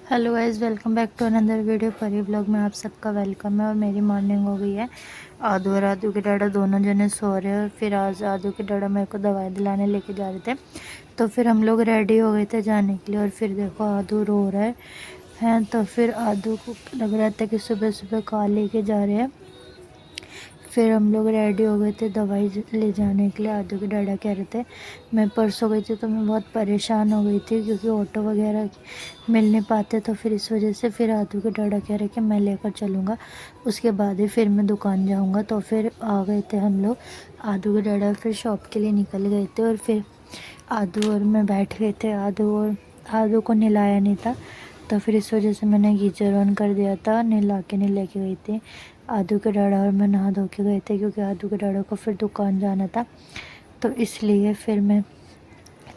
Hello guys, welcome back to another video. Pari blog में आप सबका वेलकम है। और मेरी मॉर्निंग हो गई है। आदू और आदू के डाडा दोनों जने सो रहे हैं। फिर आज आदू के डाडा मेरे को दवाई दिलाने लेके जा रहे थे, तो फिर हम लोग रेडी हो गए थे जाने के लिए। और फिर देखो आदू रो रहा है। तो फिर आदू को लग रहा था कि सुबह सुबह कहाँ लेके जा रहे हैं। फिर हम लोग रेडी हो गए थे दवाई ले जाने के लिए। आदू के डाडा कह रहे थे, मैं परसों गई थी तो मैं बहुत परेशान हो गई थी क्योंकि ऑटो वगैरह मिल नहीं पाते, तो फिर इस वजह से फिर आदू के डाडा कह रहे कि मैं लेकर चलूँगा, उसके बाद ही फिर मैं दुकान जाऊँगा। तो फिर आ गए थे हम लोग। आदू के डाडा फिर शॉप के लिए निकल गए थे और फिर आदू और मैं बैठ गए थे। आदू को नहलाया नहीं था, तो फिर इस वजह से मैंने गीजर ऑन कर दिया था। नहला के नहीं लेके गई थी। आदू के डाडा और मैं नहा धो के गए थे क्योंकि आदू के डाडा को फिर दुकान जाना था, तो इसलिए फिर मैं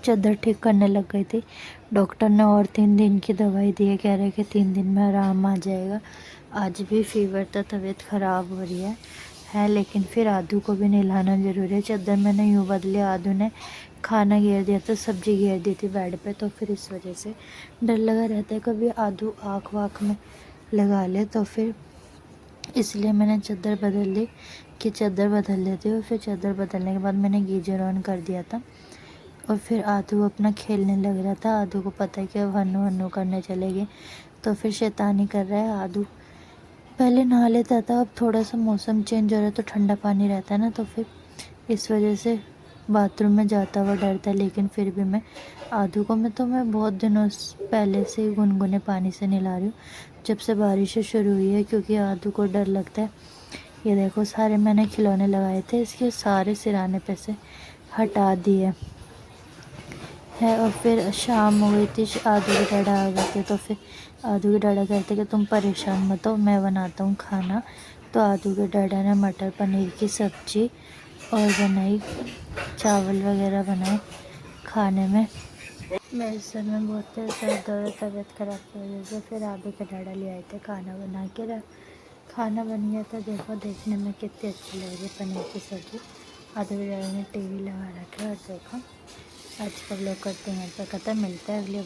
चादर ठीक करने लग गई थी। डॉक्टर ने और 3 दिन की दवाई दी है, कह रहे कि 3 दिन में आराम आ जाएगा। आज भी फीवर था, तबीयत ख़राब हो रही है लेकिन फिर आदू को भी नहलाना ज़रूरी है। चादर मैंने यूँ बदली, आदू ने खाना घेर दिया था, सब्जी घेर दी थी बेड पे, तो फिर इस वजह से डर लगा रहता है कभी आदू आँख वाँख में लगा ले, तो फिर इसलिए मैंने चादर बदल ली कि चादर बदल लेती हूँ। फिर चादर बदलने के बाद मैंने गीजर ऑन कर दिया था और फिर आदू अपना खेलने लग रहा था। आदू को पता है कि अब हन्नू हन्नू करने चलेगी, तो फिर शैतानी कर रहा है। आदू पहले नहा लेता था, अब थोड़ा सा मौसम चेंज हो रहा है तो ठंडा पानी रहता है ना, तो फिर इस वजह से बाथरूम में जाता हुआ डरता है। लेकिन फिर भी मैं आदू को मैं बहुत दिनों पहले से ही गुनगुने पानी से नहला रही हूँ, जब से बारिश शुरू हुई है, क्योंकि आदू को डर लगता है। ये देखो सारे मैंने खिलौने लगाए थे, इसके सारे सिराने पे से हटा दिए है। और फिर शाम हो गई थी, आदू के डाडा आ गए थे, तो फिर आदू के डाडा कहते कि तुम परेशान मत हो, मैं बनाता हूँ खाना। तो आदू के डाडा ने मटर पनीर की सब्ज़ी और बनाई, चावल वगैरह बनाए खाने में। मेरे सर में बहुत तेज दर्द और तबीयत ख़राब की वजह से फिर आदू के डाडा ले आए थे, खाना बना के रख। खाना बन गया था, देखो देखने में कितनी अच्छी लग रही पनीर की सब्ज़ी। आदू के डाडा ने टीवी लगा रखा है। और देखो आज का व्लॉग करते हैं तो खत्म, मिलता है अगले